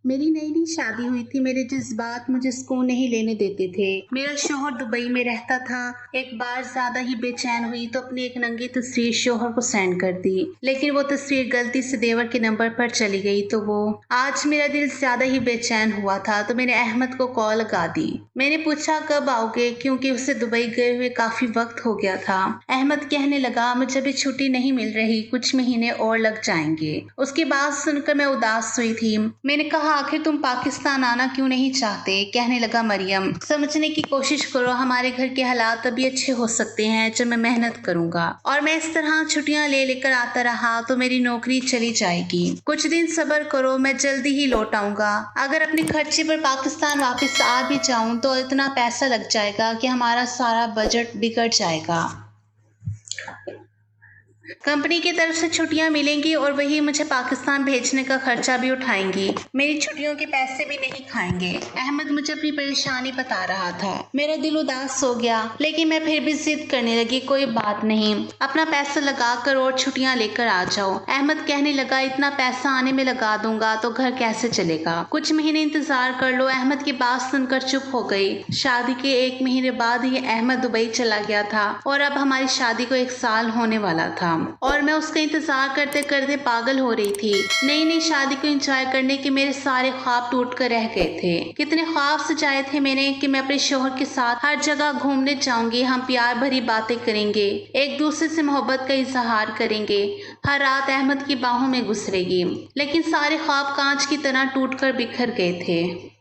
मेरी नई नई शादी हुई थी। मेरे जज्बात मुझे सुकून नहीं लेने देते थे। मेरा शोहर दुबई में रहता था। एक बार ज्यादा ही बेचैन हुई तो अपनी एक नंगी तस्वीर शोहर को सेंड कर दी, लेकिन वो तस्वीर गलती से देवर के नंबर पर चली गई। तो वो आज मेरा दिल ज्यादा ही बेचैन हुआ था तो मैंने अहमद को कॉल लगा दी। मैंने पूछा कब आओगे, क्योंकि उसे दुबई गए हुए काफी वक्त हो गया था। अहमद कहने लगा मुझे भी छुट्टी नहीं मिल रही, कुछ महीने और लग जाएंगे। उसकी बात सुनकर मैं उदास हुई थी। मैंने कहा आखिर तुम पाकिस्तान आना क्यों नहीं चाहते? कहने लगा मरियम, समझने की कोशिश करो, हमारे घर के हालात तभी अच्छे हो सकते हैं जब मैं मेहनत करूंगा। और मैं इस तरह छुट्टियां ले लेकर आता रहा तो मेरी नौकरी चली जाएगी। कुछ दिन सब्र करो, मैं जल्दी ही लौट आऊंगा। अगर अपने खर्चे पर पाकिस्तान वापस आ भी जाऊं तो इतना पैसा लग जाएगा कि हमारा सारा बजट बिगड़ जाएगा। कंपनी की तरफ से छुट्टियां मिलेंगी और वही मुझे पाकिस्तान भेजने का खर्चा भी उठाएंगी। मेरी छुट्टियों के पैसे भी नहीं खाएंगे। अहमद मुझे अपनी परेशानी बता रहा था। मेरा दिल उदास हो गया, लेकिन मैं फिर भी जिद करने लगी, कोई बात नहीं, अपना पैसा लगा कर और छुट्टियां लेकर आ जाओ। अहमद कहने लगा इतना पैसा आने में लगा दूंगा तो घर कैसे चलेगा? कुछ महीने इंतजार कर लो। अहमद की बात सुनकर चुप हो गई। शादी के 1 महीने बाद ही अहमद दुबई चला गया था और अब हमारी शादी को 1 साल होने वाला था और मैं उसका इंतजार करते करते पागल हो रही थी। नई नई शादी को एंजॉय करने के मेरे सारे ख्वाब टूट कर रह गए थे। कितने ख्वाब सजाए थे मैंने कि मैं अपने शोहर के साथ हर जगह घूमने जाऊंगी, हम प्यार भरी बातें करेंगे, एक दूसरे से मोहब्बत का इजहार करेंगे, हर रात अहमद की बाहों में गुजरेगी। लेकिन सारे ख्वाब कांच की तरह टूटकर बिखर गए थे।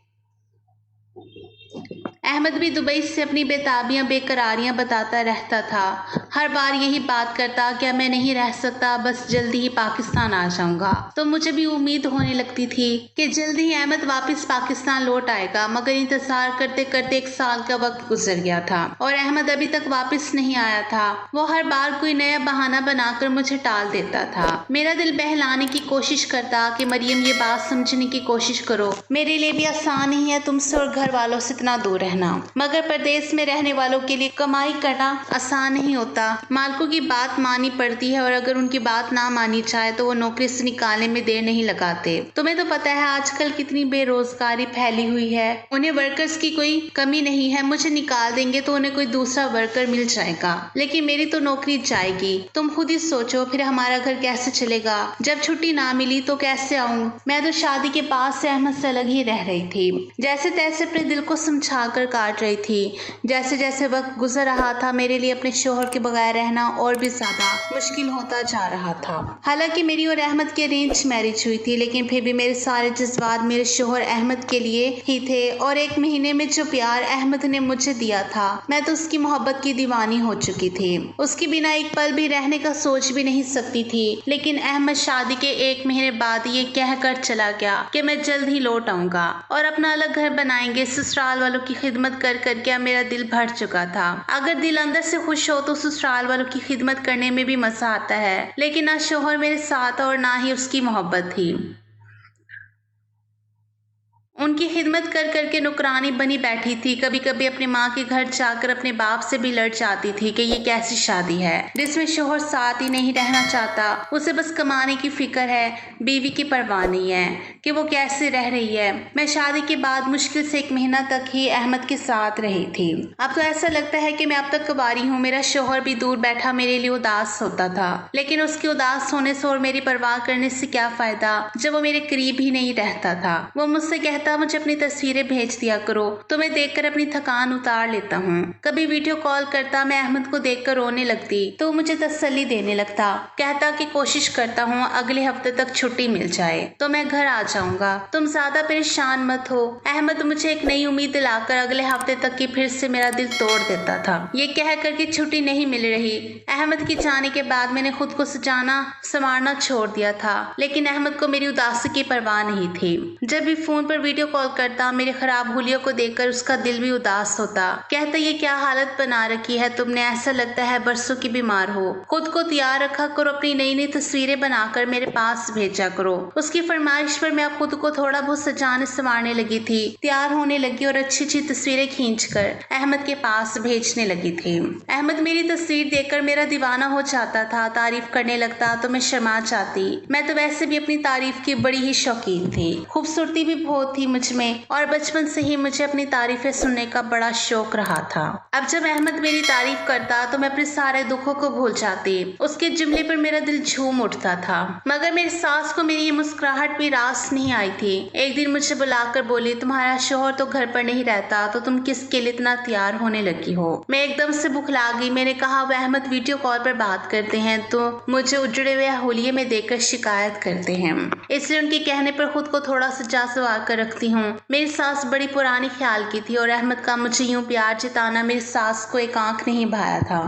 अहमद भी दुबई से अपनी बेताबियां बेकरारियां बताता रहता था। हर बार यही बात करता कि मैं नहीं रह सकता, बस जल्दी ही पाकिस्तान आ जाऊंगा। तो मुझे भी उम्मीद होने लगती थी कि जल्दी ही अहमद वापस पाकिस्तान लौट आएगा। मगर इंतजार करते करते 1 साल का वक्त गुजर गया था और अहमद अभी तक वापस नहीं आया था। वो हर बार कोई नया बहाना बनाकर मुझे टाल देता था। मेरा दिल बहलाने की कोशिश करता कि मरियम ये बात समझने की कोशिश करो, मेरे लिए भी आसान नहीं है तुमसे और घर वालों से इतना दूर रहना, मगर परदेश में रहने वालों के लिए कमाई करना आसान नहीं होता। मालिकों की बात माननी पड़ती है और अगर उनकी बात ना मानी जाए तो वो नौकरी से निकालने में देर नहीं लगाते। तुम्हें तो पता है आजकल कितनी बेरोजगारी फैली हुई है। उन्हें वर्कर्स की कोई कमी नहीं है। मुझे निकाल देंगे तो उन्हें कोई दूसरा वर्कर मिल जाएगा, लेकिन मेरी तो नौकरी जाएगी। तुम खुद ही सोचो फिर हमारा घर कैसे चलेगा? जब छुट्टी ना मिली तो कैसे आऊं? मैं तो शादी के बाद से अहमद से अलग ही रह रही थी। जैसे तैसे अपने दिल को समझा कर काट रही थी। जैसे जैसे वक्त गुजर रहा था मेरे लिए अपने शोहर के बगैर रहना और भी ज्यादा मुश्किल होता जा रहा था। हालांकि मेरी और अहमद की अरेंज मैरिज हुई थी, लेकिन फिर भी मेरे सारे जज्बात मेरे शोहर अहमद के लिए ही थे। और 1 महीने में जो प्यार अहमद ने मुझे दिया था, मैं तो उसकी मोहब्बत की दीवानी हो चुकी थी। उसके बिना एक पल भी रहने का सोच भी नहीं सकती थी। लेकिन अहमद शादी के 1 महीने बाद ये कहकर चला गया कि मैं जल्द ही लौट आऊंगा और अपना अलग घर बनाएंगे। ससुराल वालों की खिदमत कर करके मेरा दिल भर चुका था। अगर दिल अंदर से खुश हो तो ससुराल वालों की खिदमत करने में भी मजा आता है, लेकिन ना शोहर मेरे साथ और ना ही उसकी मोहब्बत थी। उनकी खिदमत कर करके नौकरानी बनी बैठी थी। कभी कभी अपनी माँ के घर जाकर अपने बाप से भी लड़ जाती थी कि ये कैसी शादी है जिसमें शोहर साथ ही नहीं रहना चाहता, उसे बस कमाने की फिक्र है, बीवी की परवाह नहीं है कि वो कैसे रह रही है। मैं शादी के बाद मुश्किल से 1 महीना तक ही अहमद के साथ रही थी। अब तो ऐसा लगता है कि मैं अब तक कुंवारी हूँ। मेरा शोहर भी दूर बैठा मेरे लिए उदास होता था, लेकिन उसके उदास होने से और मेरी परवाह करने से क्या फायदा जब वो मेरे करीब ही नहीं रहता था। वो मुझसे कहता मुझे अपनी तस्वीरें भेज दिया करो, तुम्हें देखकर अपनी थकान उतार लेता हूँ। कभी वीडियो कॉल करता, मैं अहमद को देखकर रोने लगती तो मुझे तसल्ली देने लगता, कहता कि कोशिश करता हूँ अगले हफ्ते तक छुट्टी मिल जाए तो मैं घर आ जाऊंगा, तुम ज्यादा परेशान मत हो। अहमद मुझे एक नई उम्मीद दिलाकर अगले हफ्ते तक की फिर से मेरा दिल तोड़ देता था। ये कह कर के छुट्टी नहीं मिल रही। अहमद की जाने के बाद मैंने खुद को सजाना संवारना छोड़ दिया था, लेकिन अहमद को मेरी उदासी की परवाह नहीं थी। जब भी फोन पर वीडियो कॉल करता, मेरे खराब हुलियों को देखकर उसका दिल भी उदास होता। कहता ये क्या हालत बना रखी है तुमने, ऐसा लगता है बरसों की बीमार हो। खुद को तैयार रखा करो, अपनी नई नई तस्वीरें बनाकर मेरे पास भेजा करो। उसकी फरमाइश पर मैं खुद को थोड़ा बहुत सजाने संवारने लगी थी, तैयार होने लगी और अच्छी अच्छी तस्वीरें खींचकर अहमद के पास भेजने लगी थी। अहमद मेरी तस्वीर देखकर मेरा दीवाना हो जाता था, तारीफ करने लगता तो मैं शर्मा जाती। मैं तो वैसे भी अपनी तारीफ की बड़ी ही शौकीन थी, खूबसूरती भी बहुत थी मुझ में और बचपन से ही मुझे अपनी तारीफें सुनने का बड़ा शौक रहा था। अब जब अहमद मेरी तारीफ करता तो मैं अपने सारे दुखों को भूल जाती। उसके जुमले पर मेरा दिल झूम उठता था। मगर मेरी सास को मेरी ये मुस्कुराहट भी रास नहीं आई थी। एक दिन मुझे बुलाकर बोली, तुम्हारा शोहर तो घर पर नहीं रहता तो तुम किसके लिए इतना तैयार होने लगी हो। मैं एकदम से बुखला गई। मैंने कहा वह अहमद वीडियो कॉल पर बात करते हैं तो मुझे उजड़े हुए हुलिये में देखकर शिकायत करते हैं, इसलिए उनके कहने पर खुद को थोड़ा सा जा सवार कर रखती हूँ। मेरी सास बड़ी पुरानी ख्याल की थी और अहमद का मुझे यूं प्यार जताना मेरी सास को एक आंख नहीं भाया था।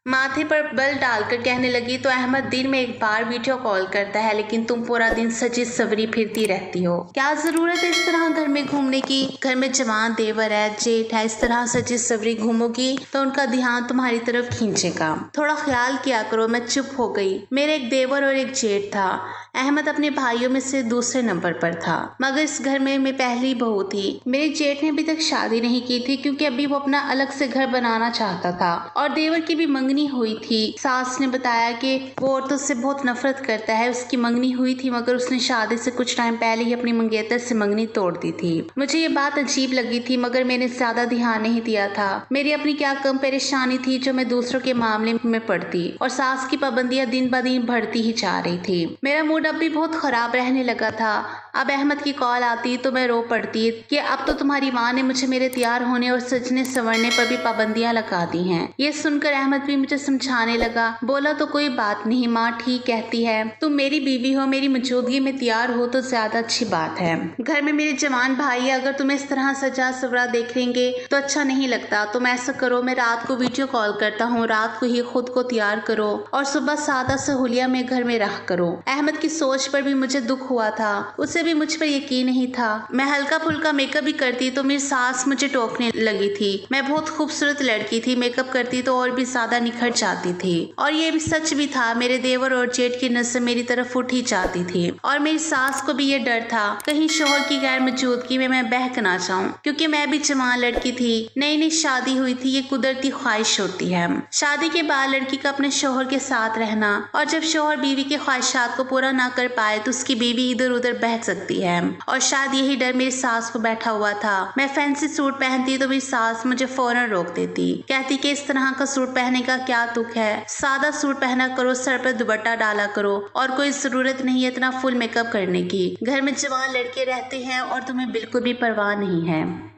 माथे पर बल डालकर कहने लगी, तो अहमद दिन में एक बार वीडियो कॉल करता है लेकिन तुम पूरा दिन सजी सवरी फिरती रहती हो। क्या जरूरत है इस तरह घर में घूमने की? घर में जवान देवर है, जेठ है, इस तरह सजी सवरी घूमोगी तो उनका ध्यान तुम्हारी तरफ खींचेगा। थोड़ा ख्याल किया करो। मैं चुप हो गई। मेरे एक देवर और एक जेठ था। अहमद अपने भाइयों में से दूसरे नंबर पर था, मगर इस घर में मैं पहली बहू थी। मेरे जेठ ने अभी तक शादी नहीं की थी क्योंकि अभी वो अपना अलग से घर बनाना चाहता था और देवर की भी मंगनी हुई थी। सास ने बताया कि वो औरतों से बहुत नफरत करता है। उसकी मंगनी हुई थी मगर उसने शादी से कुछ टाइम पहले ही अपनी मंगेतर से मंगनी तोड़ दी थी। मुझे ये बात अजीब लगी थी मगर मैंने ज्यादा ध्यान नहीं दिया था। मेरी अपनी क्या कम परेशानी थी जो मैं दूसरों के मामले में पड़ती और सास की पाबंदियां दिन ब दिन बढ़ती ही जा रही थी। मेरा मूड अब भी बहुत खराब रहने लगा था। अब अहमद की कॉल आती तो मैं रो पड़ती कि अब तो तुम्हारी माँ ने मुझे मेरे तैयार होने और सजने संवरने पर भी पाबंदियां लगा दी हैं। ये सुनकर अहमद भी मुझे समझाने लगा। बोला तो कोई बात नहीं, माँ ठीक कहती है, तुम मेरी बीवी हो, मेरी मौजूदगी में तैयार हो तो ज्यादा अच्छी बात है। घर में मेरे जवान भाई है, अगर तुम्हें इस तरह सजा सवरा देखेंगे तो अच्छा नहीं लगता। तुम ऐसा करो, मैं रात को वीडियो कॉल करता हूँ, रात को ही खुद को तैयार करो और सुबह सादा सहूलिया में घर में रह करो। अहमद की सोच पर भी मुझे दुख हुआ था। उसे भी मुझ पर यकीन नहीं था। मैं हल्का फुल्का मेकअप भी करती तो मेरी सास मुझे टोकने लगी थी। मैं बहुत खूबसूरत लड़की थी, मेकअप करती तो और भी ज्यादा निखर जाती थी। और ये भी सच भी था, मेरे देवर और जेठ की नजर मेरी तरफ उठ ही जाती थी और मेरी सास को भी ये डर था कहीं शोहर की गैर मौजूदगी में मैं बहक ना जाऊं, क्योंकि मैं भी जवान लड़की थी, नई नई शादी हुई थी। ये कुदरती ख्वाहिश होती है शादी के बाद लड़की का अपने शोहर के साथ रहना, और जब शोहर बीवी की ख्वाहिशात को पूरा ना कर पाए तो उसकी बीवी इधर उधर बहक सकती है। और शायद यही डर मेरी सास को बैठा हुआ था। मैं फैंसी सूट पहनती तो मेरी सास मुझे फौरन रोक देती, कहती कि इस तरह का सूट पहनने का क्या तुक है, सादा सूट पहना करो, सर पर दुपट्टा डाला करो और कोई जरूरत नहीं है इतना फुल मेकअप करने की। घर में जवान लड़के रहते हैं और तुम्हें बिल्कुल भी परवाह नहीं है।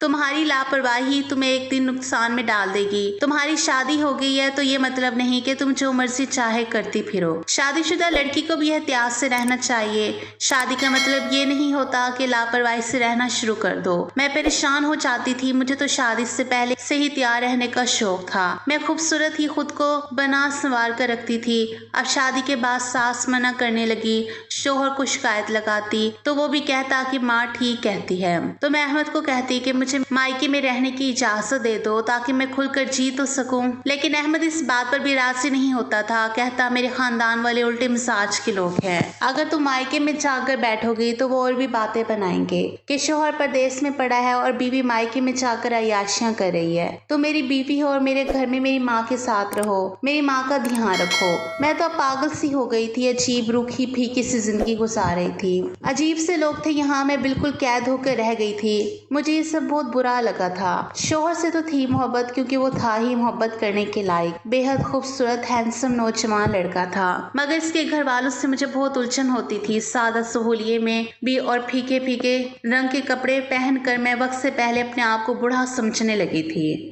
तुम्हारी लापरवाही तुम्हें एक दिन नुकसान में डाल देगी। तुम्हारी शादी हो गई है तो ये मतलब नहीं कि तुम जो मर्जी चाहे करती फिरो। शादीशुदा लड़की को भी एहतियात से रहना चाहिए। शादी का मतलब ये नहीं होता कि लापरवाही से रहना शुरू कर दो। मैं परेशान हो जाती थी। मुझे तो शादी से पहले से ही तैयार रहने का शौक था। मैं खूबसूरत ही खुद को बना संवार कर रखती थी। अब शादी के बाद सास मना करने लगी, शोहर को शिकायत लगाती तो वो भी कहता कि माँ ठीक कहती है। तो मैं अहमद को कहती कि मुझे मायके में रहने की इजाजत दे दो ताकि मैं खुलकर जी तो सकूं। लेकिन अहमद इस बात पर भी राजी नहीं होता था। कहता मेरे खानदान वाले उल्टे मिजाज के लोग हैं, अगर तुम मायके में जाकर बैठोगी तो वो और भी बातें बनाएंगे कि शोहर परदेश में पड़ा है और बीवी मायके में जाकर अयाशियां कर रही है। तो मेरी बीवी हो और मेरे घर में मेरी माँ के साथ रहो, मेरी माँ का ध्यान रखो। मैं तो अब पागल सी हो गई थी। अजीब रूखी फीकी सी जिंदगी गुजार रही थी। अजीब से लोग थे यहाँ, मैं बिल्कुल कैद होकर रह गई थी। मुझे ये सब बहुत बुरा लगा था। शोहर से तो थी मोहब्बत क्योंकि वो था ही मोहब्बत करने के लायक, बेहद खूबसूरत हैंडसम नौजवान लड़का था, मगर इसके घर वालों से मुझे बहुत उलझन होती थी। सादा सहूलिये में भी और फीके फीके रंग के कपड़े पहनकर मैं वक्त से पहले अपने आप को बूढ़ा समझने लगी थी।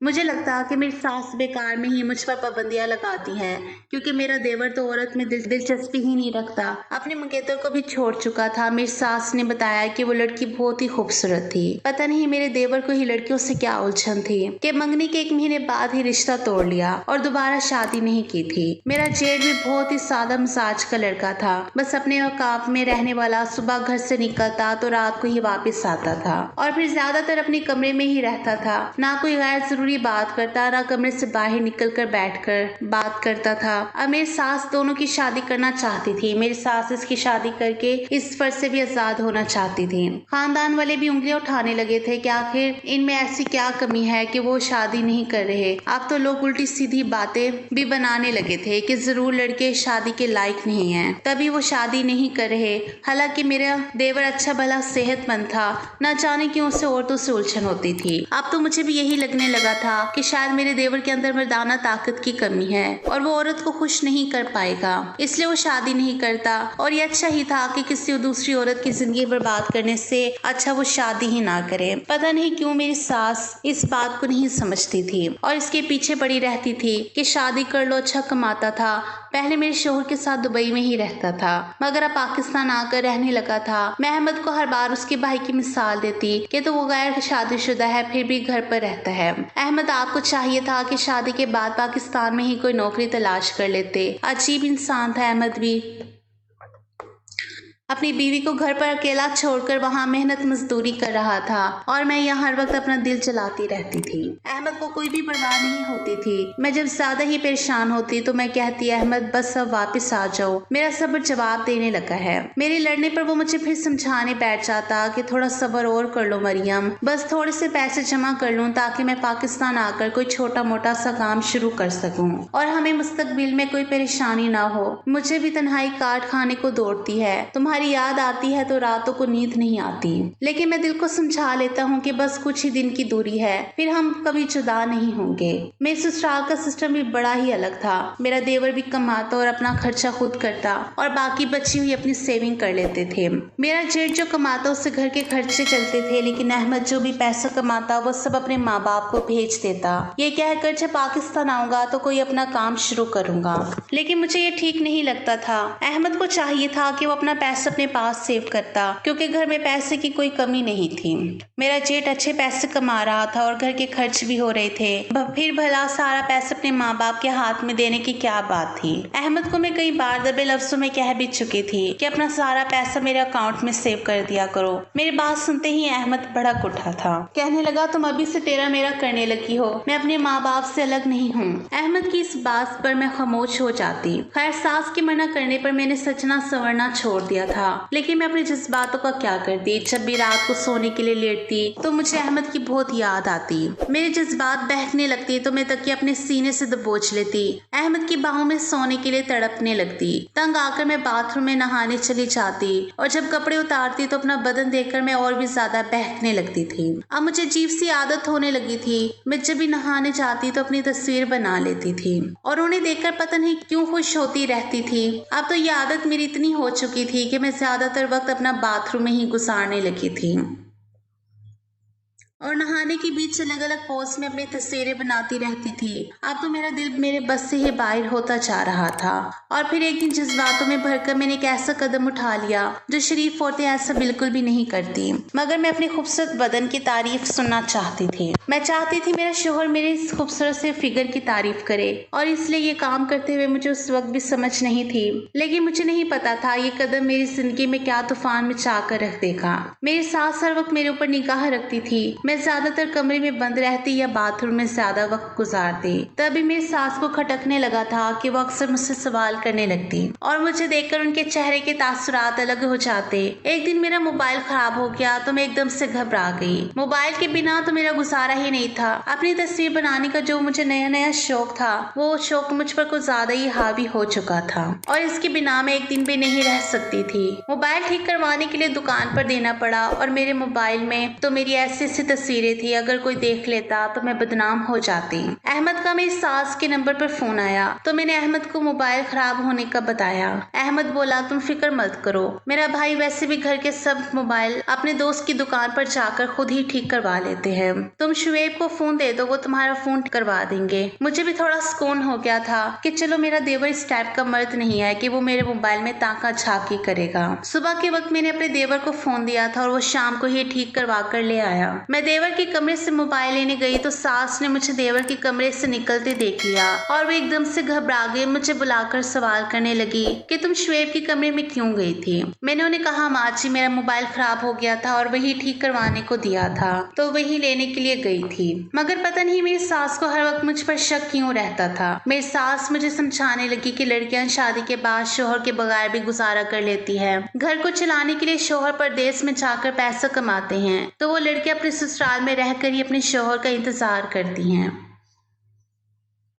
मुझे लगता कि मेरी सास बेकार में ही मुझ पर पाबंदियां लगाती है, क्योंकि मेरा देवर तो औरत में दिलचस्पी ही नहीं रखता। अपने मंगेतर को भी छोड़ चुका था। मेरी सास ने बताया कि वो लड़की बहुत ही खूबसूरत थी। पता नहीं मेरे देवर को ही लड़कियों से क्या उलझन थी कि मंगनी के 1 महीने बाद ही रिश्ता तोड़ लिया और दोबारा शादी नहीं की थी। मेरा जेठ भी बहुत ही सादा मिजाज का लड़का था, बस अपने औकात में रहने वाला। सुबह घर से निकलता तो रात को ही वापस आता था और फिर ज्यादातर अपने कमरे में ही रहता था। ना कोई गैर जरूरी बात करता, ना कमरे से बाहर निकलकर बैठकर बात करता था। अब मेरी सास दोनों की शादी करना चाहती थी। मेरी सास इसकी शादी करके इस फर्ज से भी आजाद होना चाहती थी। खानदान वाले भी उंगलियां उठाने लगे थे कि आखिर इनमें ऐसी क्या कमी है कि वो शादी नहीं कर रहे। अब तो लोग उल्टी सीधी बातें भी बनाने लगे थे कि जरूर लड़के शादी के लायक नहीं हैं, तभी वो शादी नहीं कर रहे। हालांकि मेरा देवर अच्छा भला सेहतमंद था, न जाने क्यों उसे औरतों से उलझन होती थी। अब तो मुझे भी यही लगने लगा था कि शायद मेरे देवर के अंदर मर्दाना ताकत की कमी है और वो औरत को खुश नहीं कर पाएगा, इसलिए वो शादी नहीं करता। और ये अच्छा ही था कि किसी दूसरी औरत की जिंदगी बर्बाद करने से अच्छा वो शादी ही ना करे। पता नहीं क्यों मेरी सास इस बात को नहीं समझती थी और इसके पीछे पड़ी रहती थी कि शादी कर लो, अच्छा कमाता था। पहले मेरे शोहर के साथ दुबई में ही रहता था, मगर अब पाकिस्तान आकर रहने लगा था। मैं अहमद को हर बार उसके भाई की मिसाल देती कि तो वो गैर शादीशुदा है, फिर भी घर पर रहता है। अहमद, आपको चाहिए था कि शादी के बाद पाकिस्तान में ही कोई नौकरी तलाश कर लेते। अजीब इंसान था अहमद भी। अपनी बीवी को घर पर अकेला छोड़कर वहाँ मेहनत मजदूरी कर रहा था और मैं यहाँ हर वक्त अपना दिल चलाती रहती थी। अहमद को कोई भी परवाह नहीं होती थी। मैं जब ज्यादा ही परेशान होती तो मैं कहती, अहमद बस अब वापस आ जाओ। मेरा सब्र जवाब देने लगा है। मेरे लड़ने पर वो मुझे फिर समझाने बैठ जाता कि थोड़ा सब्र और कर लो मरियम, बस थोड़े से पैसे जमा कर लूँ ताकि मैं पाकिस्तान आकर कोई छोटा मोटा सा काम शुरू कर सकूँ और हमें मुस्तकबिल में कोई परेशानी ना हो। मुझे भी तन्हाई काट खाने को दौड़ती है, तुम्हारी याद आती है तो रातों को नींद नहीं आती, लेकिन मैं दिल को समझा लेता हूँ कि बस कुछ ही दिन की दूरी है, फिर हम कभी जुदा नहीं होंगे। मेरे ससुराल का सिस्टम भी बड़ा ही अलग था। मेरा देवर भी कमाता और अपना खर्चा खुद करता और बाकी बची हुई अपनी सेविंग कर लेते थे। मेरा जेठ जो कमाता उससे घर के खर्चे चलते थे, लेकिन अहमद जो भी पैसा कमाता वो सब अपने माँ बाप को भेज देता, ये कहकर जब पाकिस्तान आऊंगा तो कोई अपना काम शुरू करूंगा। लेकिन मुझे ये ठीक नहीं लगता था। अहमद को चाहिए था कि वो अपना पैसा अपने पास सेव करता, क्योंकि घर में पैसे की कोई कमी नहीं थी। मेरा जेठ अच्छे पैसे कमा रहा था और घर के खर्च भी हो रहे थे, फिर भला सारा पैसा अपने माँ बाप के हाथ में देने की क्या बात थी। अहमद को मैं कई बार दबे लफ्जों में कह भी चुकी थी कि अपना सारा पैसा मेरे अकाउंट में सेव कर दिया करो। मेरी बात सुनते ही अहमद भड़क उठा था, कहने लगा, तुम अभी से तेरा मेरा करने लगी हो, मैं अपने माँ बाप से अलग नहीं हूँ। अहमद की इस बात पर मैं खामोश हो जाती। खैर, सास के मना करने पर मैंने सचना संवरना छोड़ दिया था, लेकिन मैं अपने जज्बातों का क्या करती। जब भी रात को सोने के लिए लेटती तो मुझे अहमद की बहुत याद आती। मेरे जज्बात बहकने लगती तो मैं तकिया अपने सीने से दबोच लेती। अहमद की बाहों में सोने के लिए तड़पने लगती। तंग आकर मैं बाथरूम में नहाने चली जाती और जब कपड़े उतारती तो अपना बदन देखकर मैं और भी ज्यादा बहकने लगती थी। अब मुझे अजीब सी आदत होने लगी थी। मैं जब भी नहाने जाती तो अपनी तस्वीर बना लेती थी और उन्हें देखकर पता नहीं क्यों खुश होती रहती थी। अब तो ये आदत मेरी इतनी हो चुकी थी कि मैं ज्यादातर वक्त अपना बाथरूम में ही गुजारने लगी थी और नहाने के बीच अलग अलग पोज में अपनी तस्वीरें बनाती रहती थी। अब तो मेरा दिल मेरे बस से ही बाहर होता जा रहा था और फिर एक दिन जज्बातों में भरकर मैंने एक ऐसा कदम उठा लिया जो शरीफ औरतें ऐसा बिल्कुल भी नहीं करती, मगर मैं अपने खूबसूरत बदन की तारीफ सुनना चाहती थी। मैं चाहती थी मेरा शोहर मेरे इस खूबसूरत से फिगर की तारीफ करे और इसलिए ये काम करते हुए मुझे उस वक्त भी समझ नहीं थी, लेकिन मुझे नहीं पता था ये कदम मेरी जिंदगी में क्या तूफान मचा कर रख देगा। मेरी सास हर वक्त मेरे ऊपर निगाह रखती थी। मैं ज्यादातर कमरे में बंद रहती या बाथरूम में ज्यादा वक्त गुजारती। तभी मेरी सास को खटकने लगा था कि वो अक्सर मुझसे सवाल करने लगती और मुझे देखकर उनके चेहरे के तासुरात अलग हो जाते। एक दिन मेरा मोबाइल खराब हो गया तो मैं एकदम से घबरा गई। मोबाइल के बिना तो मेरा गुजारा ही नहीं था। अपनी तस्वीर बनाने का जो मुझे नया नया शौक था वो शौक मुझ पर कुछ ज्यादा ही हावी हो चुका था और इसके बिना मैं एक दिन भी नहीं रह सकती थी। मोबाइल ठीक करवाने के लिए दुकान पर देना पड़ा और मेरे मोबाइल में तो मेरी ऐसी ऐसी तस्वीरें थी, अगर कोई देख लेता तो मैं बदनाम हो जाती। अहमद का मेरी सास के नंबर पर फोन आया तो मैंने अहमद को मोबाइल खराब होने का बताया। अहमद बोला, तुम फिक्र मत करो, मेरा भाई वैसे भी घर के सब मोबाइल अपने दोस्त की दुकान पर जाकर खुद ही ठीक करवा लेते हैं। तुम शुएब को फोन दे दो, वो तुम्हारा फोन करवा देंगे। मुझे भी थोड़ा सुकून हो गया था कि चलो मेरा देवर इस टाइप का मर्द नहीं है कि वो मेरे मोबाइल में ताका झाकी करेगा। सुबह के वक्त मैंने अपने देवर को फोन दिया था और वो शाम को ही ठीक करवा कर ले आया। मैं देवर के कमरे से मोबाइल लेने गई तो सास ने मुझे देवर के कमरे से निकलते देख लिया और वो एकदम से घबरा गई। मुझे बुलाकर सवाल करने लगी कि तुम शुएब के कमरे में क्यों गई थी। मैंने उन्हें कहा, माँ जी मेरा मोबाइल खराब हो गया था और वही ठीक करवाने को दिया था तो वही लेने के लिए गई थी। मगर पता नहीं मेरी सास को हर वक्त मुझ पर शक क्यों रहता था। मेरी सास मुझे समझाने लगी कि लड़कियां शादी के बाद शोहर के बगैर भी गुजारा कर लेती है। घर को चलाने के लिए शोहर परदेश में जाकर पैसा कमाते हैं तो वो लड़कियां अपने ससुराल में रहकर ही अपने शोहर का इंतजार करती हैं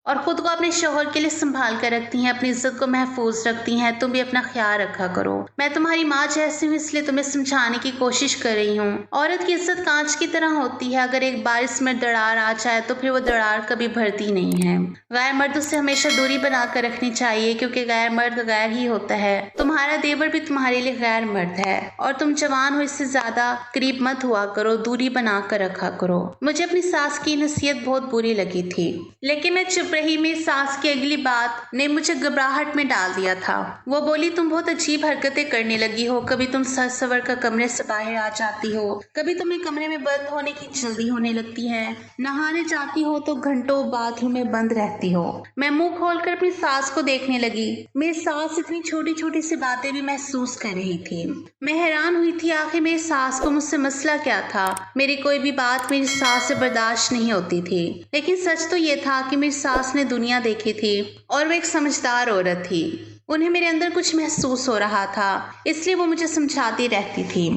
और खुद को अपने शोहर के लिए संभाल कर रखती हैं, अपनी इज्जत को महफूज रखती हैं। तुम भी अपना ख्याल रखा करो। मैं तुम्हारी माँ जैसी हूँ इसलिए तुम्हें समझाने की कोशिश कर रही हूँ। औरत की इज्जत कांच की तरह होती है, अगर एक बार इसमें दरार आ जाए तो फिर वो दरार कभी भरती नहीं है। गैर मर्दों से हमेशा दूरी बना कर रखनी चाहिए क्योंकि गैर मर्द गैर ही होता है। तुम्हारा देवर भी तुम्हारे लिए गैर मर्द है और तुम जवान हो, इससे ज्यादा करीब मत हुआ करो, दूरी बना कर रखा करो। मुझे अपनी सास की नसीहत बहुत बुरी लगी थी लेकिन मैं चुप रही। मेरी सास की अगली बात ने मुझे घबराहट में डाल दिया था। वो बोली, तुम बहुत अजीब हरकतें करने लगी हो। कभी तुम सज सवर कर कमरे से बाहर आ जाती हो, कभी तुम्हें कमरे में बंद होने की जल्दी होने लगती है, नहाने जाती हो तो घंटों बाथरूम में बंद रहती हो। मैं मुंह खोलकर अपनी सास को देखने लगी। मेरी सास इतनी छोटी छोटी सी बातें भी महसूस कर रही थी। मैं हैरान हुई थी आखिर मेरी सास को मुझसे मसला क्या था। मेरी कोई भी बात मेरी सास से बर्दाश्त नहीं होती थी लेकिन सच तो ये था कि मेरी सास ने दुनिया देखी थी और वो एक समझदार औरत थी। उन्हें मेरे अंदर कुछ महसूस हो रहा था इसलिए वो मुझे समझाती रहती थी।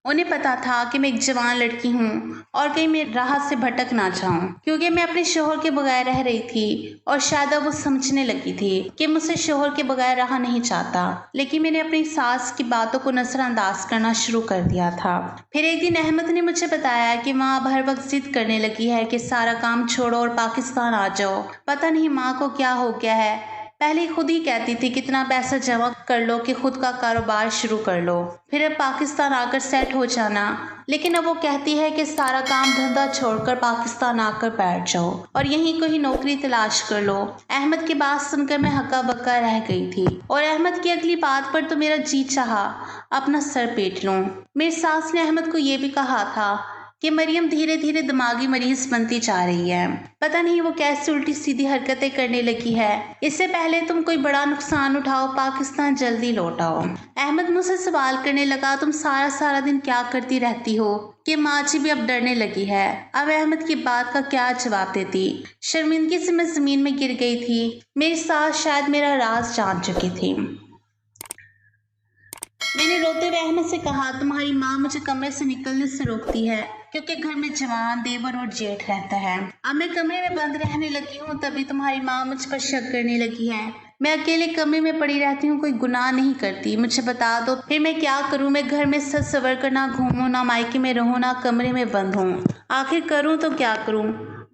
उन्हें पता था कि मैं एक जवान लड़की हूँ और कहीं मैं राह से भटक ना जाऊं क्योंकि मैं अपने शोहर के बगैर रह रही थी और शायद अब वो समझने लगी थी कि मुझसे शोहर के बगैर रहा नहीं चाहता। लेकिन मैंने अपनी सास की बातों को नजरअंदाज करना शुरू कर दिया था। फिर एक दिन अहमद ने मुझे बताया कि माँ अब हर वक्त जिद करने लगी है कि सारा काम छोड़ो और पाकिस्तान आ जाओ। पता नहीं माँ को क्या हो गया है। पहले खुद ही कहती थी कितना पैसा जमा कर लो कि खुद का कारोबार शुरू कर लो, फिर अब पाकिस्तान आकर सेट हो जाना। लेकिन अब वो कहती है कि सारा काम धंधा छोड़कर पाकिस्तान आकर बैठ जाओ और यहीं कोई नौकरी तलाश कर लो। अहमद की बात सुनकर मैं हक्का बक्का रह गई थी और अहमद की अगली बात पर तो मेरा जी चाहा अपना सर पीट लूं। मेरी सास ने अहमद को ये भी कहा था कि मरियम धीरे धीरे दिमागी मरीज बनती जा रही है। पता नहीं वो कैसे उल्टी सीधी हरकतें करने लगी है। इससे पहले तुम कोई बड़ा नुकसान उठाओ, पाकिस्तान जल्दी लौट आओ। अहमद मुझसे सवाल करने लगा, तुम सारा सारा दिन क्या करती रहती हो? कि माँ जी भी अब डरने लगी है। अब अहमद की बात का क्या जवाब देती। शर्मिंदगी से मैं जमीन में गिर गई थी। मेरी सास शायद मेरा राज जान चुकी थी। मैंने रोते हुए अहमद से कहा, तुम्हारी माँ मुझे कमरे से निकलने से रोकती है क्योंकि घर में जवान देवर और जेठ रहता है। अब मैं कमरे में बंद रहने लगी हूँ तभी तुम्हारी माँ मुझ पर शक करने लगी है। मैं अकेले कमरे में पड़ी रहती हूँ, कोई गुनाह नहीं करती। मुझे बता दो फिर मैं क्या करूँ? मैं घर में सज सवर कर ना घूमूं, ना मायके में रहूं, ना कमरे में बंद हूँ। आखिर करूँ तो क्या करूँ?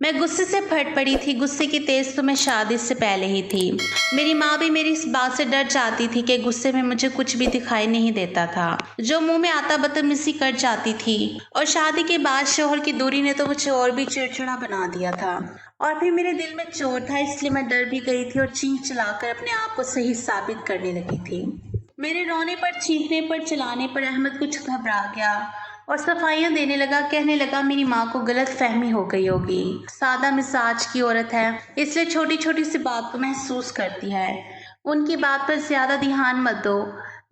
मैं गुस्से से फट पड़ी थी। गुस्से की तेज तो मैं शादी से पहले ही थी। मेरी माँ भी मेरी इस बात से डर जाती थी कि गुस्से में मुझे कुछ भी दिखाई नहीं देता था। जो मुंह में आता बदतमीजी कर जाती थी और शादी के बाद शोहर की दूरी ने तो मुझे और भी चिड़चिड़ा बना दिया था। और फिर मेरे दिल में चोट था इसलिए मैं डर भी गई थी और चीख चलाकर अपने आप को सही साबित करने लगी थी। मेरे रोने पर, चीखने पर, चिल्लाने पर अहमद कुछ घबरा गया और सफाइयां देने लगा। कहने लगा मेरी माँ को गलत फहमी हो गई होगी, सादा मिजाज की औरत है इसलिए छोटी छोटी सी बात को महसूस करती है। उनकी बात पर ज्यादा ध्यान मत दो।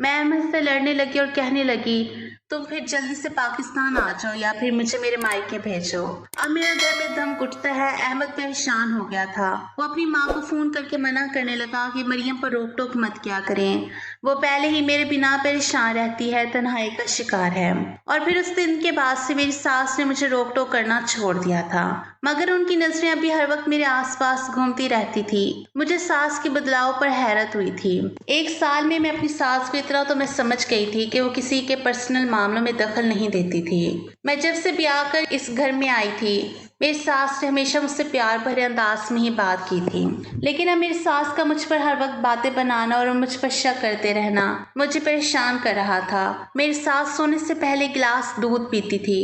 मैं अहमद से लड़ने लगी और कहने लगी, तुम फिर जल्दी से पाकिस्तान आ जाओ या फिर मुझे मेरे मायके भेजो। अब मेरे घर में दम घुटता है। अहमद परेशान हो गया था। वो अपनी माँ को फोन करके मना करने लगा कि मरियम पर रोक टोक मत किया करें, वो पहले ही मेरे बिना परेशान रहती है, तन्हाई का शिकार है। और फिर उस दिन के बाद से मेरी सास ने मुझे रोक टोक करना छोड़ दिया था। मगर उनकी नजरें अभी हर वक्त मेरे आसपास घूमती रहती थी। मुझे सास के बदलाव पर हैरत हुई थी। 1 साल में मैं अपनी सास को इतना तो मैं समझ गई थी कि वो किसी के पर्सनल मामलों में दखल नहीं देती थी। मैं जब से ब्याह कर इस घर में आई थी, मेरी सास ने हमेशा मुझसे प्यार भरे अंदाज में ही बात की थी, लेकिन अब मेरी सास का मुझ पर हर वक्त बातें बनाना और मुझ पर शक करते रहना मुझे परेशान कर रहा था। मेरी सास सोने से पहले गिलास दूध पीती थी।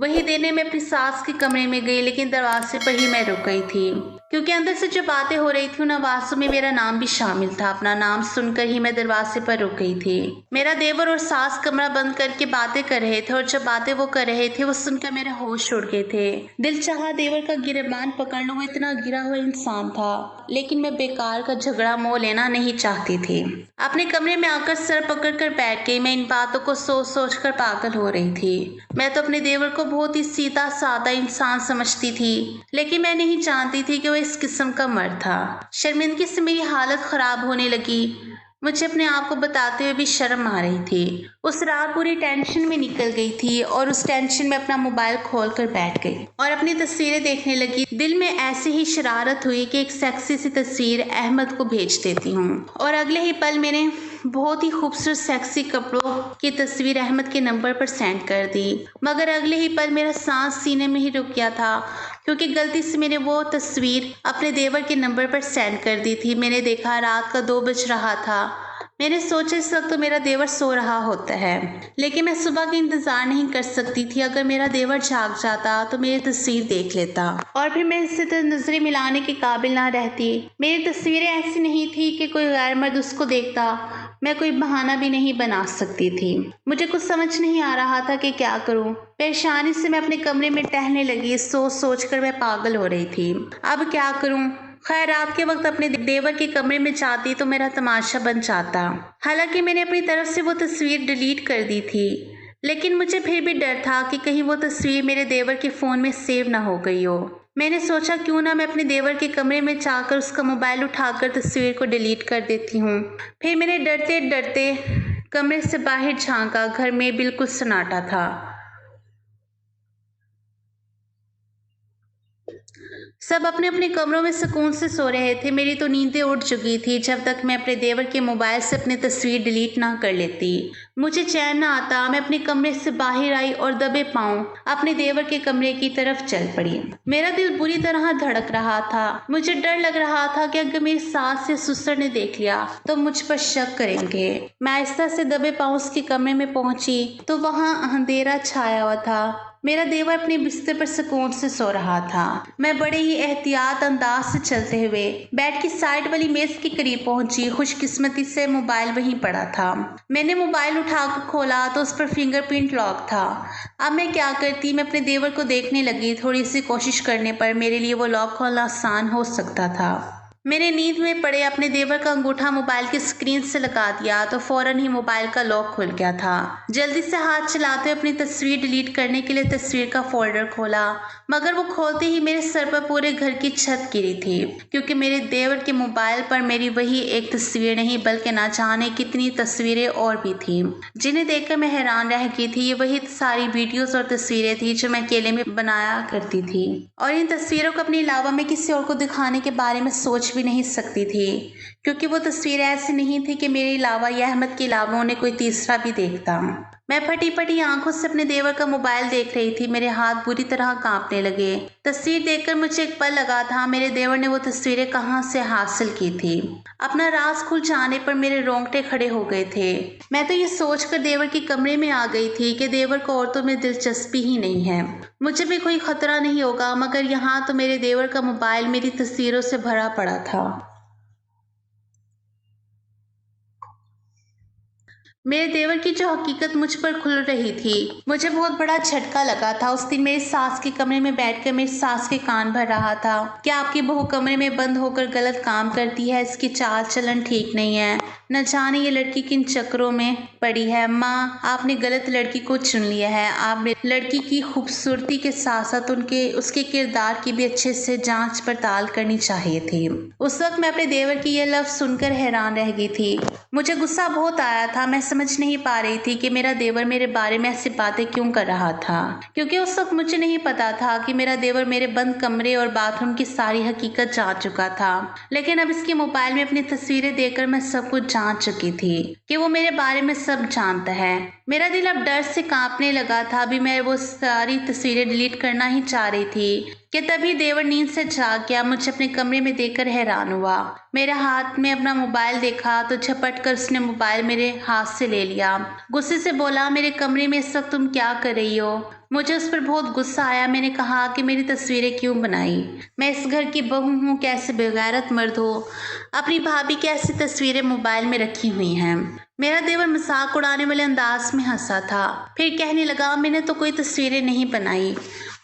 वही देने मैं अपनी सास के कमरे में गई, लेकिन दरवाजे पर ही मैं रुक गई थी, क्योंकि अंदर से जो बातें हो रही थी उन आवाज़ों में मेरा नाम भी शामिल था। अपना नाम सुनकर ही मैं दरवाजे पर रुक गई थी। मेरा देवर और सास कमरा बंद करके बातें कर रहे थे, और जो बातें वो कर रहे थे वो सुनकर मेरे होश उड़ गए थे। दिल चाहा देवर का गिरबान पकड़ लूं, वो इतना गिरा हुआ इंसान था, लेकिन मैं बेकार का झगड़ा मोह लेना नहीं चाहती थी। अपने कमरे में आकर सर पकड़ कर बैठ गई। मैं इन बातों को सोच सोच कर पागल हो रही थी। मैं तो अपने देवर को बहुत ही सीधा साधा इंसान समझती थी, लेकिन मैं नहीं जानती थी कि वो इस किस्म का मर्द था। शर्मिंदगी से मेरी हालत खराब होने लगी। मुझे अपने आप को बताते हुए भी शर्म आ रही थी। उस रात पूरी टेंशन में निकल गई थी, और उस टेंशन में अपना मोबाइल खोल कर बैठ गई और अपनी तस्वीरें देखने लगी। दिल में ऐसे ही शरारत हुई कि एक सेक्सी सी तस्वीर अहमद को भेज देती हूँ, और अगले ही पल मैंने बहुत ही खूबसूरत सेक्सी कपड़ों की तस्वीर अहमद के नंबर पर सेंड कर दी। मगर अगले ही पल मेरा सांस सीने में ही रुक गया था, क्योंकि गलती से मैंने वो तस्वीर अपने देवर के नंबर पर सेंड कर दी थी। मैंने देखा रात का 2 बज रहा था। मैंने सोचा इस वक्त तो मेरा देवर सो रहा होता है, लेकिन मैं सुबह का इंतजार नहीं कर सकती थी। अगर मेरा देवर जाग जाता तो मेरी तस्वीर देख लेता, और फिर मैं इससे तो नजरें मिलाने के काबिल ना रहती। मेरी तस्वीरें ऐसी नहीं थी कि कोई गैर मर्द उसको देखता। मैं कोई बहाना भी नहीं बना सकती थी। मुझे कुछ समझ नहीं आ रहा था कि क्या करूं। परेशानी से मैं अपने कमरे में टहलने लगी। सोच सोच कर मैं पागल हो रही थी। अब क्या करूं? खैर, रात के वक्त अपने देवर के कमरे में जाती तो मेरा तमाशा बन जाता। हालांकि मैंने अपनी तरफ से वो तस्वीर डिलीट कर दी थी, लेकिन मुझे फिर भी डर था कि कहीं वो तस्वीर मेरे देवर के फ़ोन में सेव ना हो गई हो। मैंने सोचा क्यों ना मैं अपने देवर के कमरे में जाकर उसका मोबाइल उठाकर तस्वीर को डिलीट कर देती हूँ। फिर मैंने डरते डरते कमरे से बाहर झांका। घर में बिल्कुल सन्नाटा था। सब अपने अपने कमरों में सुकून से सो रहे थे। मेरी तो नींदें उड़ चुकी थी जब तक मैं अपने देवर के मोबाइल से अपनी तस्वीर डिलीट ना कर लेती। मुझे चैन ना आता। मैं अपने कमरे से बाहर आई और दबे पांव अपने देवर के कमरे की तरफ चल पड़ी। मेरा दिल बुरी तरह धड़क रहा था। मुझे डर लग रहा था कि अगर मेरी सास या ससुर ने देख लिया तो मुझ पर शक करेंगे। मैं आहिस्ता से दबे पांव उसके कमरे में पहुंची तो वहां अंधेरा छाया हुआ था। मेरा देवर अपने बिस्तर पर सुकून से सो रहा था। मैं बड़े ही एहतियात अंदाज से चलते हुए बेड की साइड वाली मेज के करीब पहुंची। खुशकिस्मती से मोबाइल वहीं पड़ा था। मैंने मोबाइल उठाकर खोला तो उस पर फिंगरप्रिंट लॉक था। अब मैं क्या करती? मैं अपने देवर को देखने लगी। थोड़ी सी कोशिश करने पर मेरे लिए वो लॉक खोलना आसान हो सकता था। मैंने नींद में पड़े अपने देवर का अंगूठा मोबाइल की स्क्रीन से लगा दिया तो फौरन ही मोबाइल का लॉक खुल गया था। जल्दी से हाथ चलाते हुए अपनी तस्वीर डिलीट करने के लिए तस्वीर का फोल्डर खोला, मगर वो खोलते ही मेरे सर पर पूरे घर की छत गिरी थी, क्योंकि मेरे देवर के मोबाइल पर मेरी वही एक तस्वीर नहीं बल्कि ना जाने कितनी तस्वीरें और भी थी, जिन्हें देखकर मैं हैरान रह गई थी। ये वही सारी वीडियोस और तस्वीरें थी जो मैं अकेले में बनाया करती थी, और इन तस्वीरों को अपने अलावा मैं किसी और को दिखाने के बारे में सोच भी नहीं सकती थी, क्योंकि वो तस्वीरें ऐसी नहीं थी कि मेरे अलावा या अहमद के अलावा उन्हें कोई तीसरा भी देखता। मैं फटी फटी आंखों से अपने देवर का मोबाइल देख रही थी। मेरे हाथ बुरी तरह कांपने लगे। तस्वीर देखकर मुझे एक पल लगा था मेरे देवर ने वो तस्वीरें कहां से हासिल की थी। अपना राज खुल जाने पर मेरे रोंगटे खड़े हो गए थे। मैं तो ये सोचकर देवर के कमरे में आ गई थी कि देवर को औरतों में दिलचस्पी ही नहीं है, मुझे भी कोई खतरा नहीं होगा। मगर यहाँ तो मेरे देवर का मोबाइल मेरी तस्वीरों से भरा पड़ा था। मेरे देवर की जो हकीकत मुझ पर खुल रही थी, मुझे बहुत बड़ा झटका लगा था। उस दिन मेरी सास के कमरे में बैठकर मेरी सास के कान भर रहा था। क्या आपकी बहू कमरे में बंद होकर गलत काम करती है? इसकी चाल चलन ठीक नहीं है। न जाने ये लड़की किन चक्करों में पड़ी है। माँ, आपने गलत लड़की को चुन लिया है। आप लड़की की खूबसूरती के साथ साथ उसके किरदार की भी अच्छे से जांच पड़ताल करनी चाहिए थी। उस वक्त मैं अपने देवर की यह लफ्ज सुनकर हैरान रह गई थी। मुझे गुस्सा बहुत आया था मैं समझ नहीं पा रही थी कि मेरा देवर मेरे बारे में ऐसी बातें क्यों कर रहा था, क्योंकि उस वक्त मुझे नहीं पता था कि मेरा देवर मेरे बंद कमरे और बाथरूम की सारी हकीकत जान चुका था। लेकिन अब इसके मोबाइल में अपनी तस्वीरें देखकर मैं सब कुछ जान चुकी थी कि वो मेरे बारे में सब जानता है। मेरा दिल अब डर से कांपने लगा था। अभी मैं वो सारी तस्वीरें डिलीट करना ही चाह रही थी कि तभी देवर नींद से जाग गया। मुझे अपने कमरे में देखकर हैरान हुआ। मेरे हाथ में अपना मोबाइल देखा तो झपट कर उसने मोबाइल मेरे हाथ से ले लिया। गुस्से से बोला, मेरे कमरे में इस वक्त तुम क्या कर रही हो? मुझे उस पर बहुत गुस्सा आया। मैंने कहा कि मेरी तस्वीरें क्यों बनाई? मैं इस घर की बहू हूँ, कैसे बेगैरत मर्द हो, अपनी भाभी की ऐसी तस्वीरें मोबाइल में रखी हुई हैं। मेरा देवर मजाक उड़ाने वाले अंदाज में हंसा था, फिर कहने लगा, मैंने तो कोई तस्वीरें नहीं बनाई,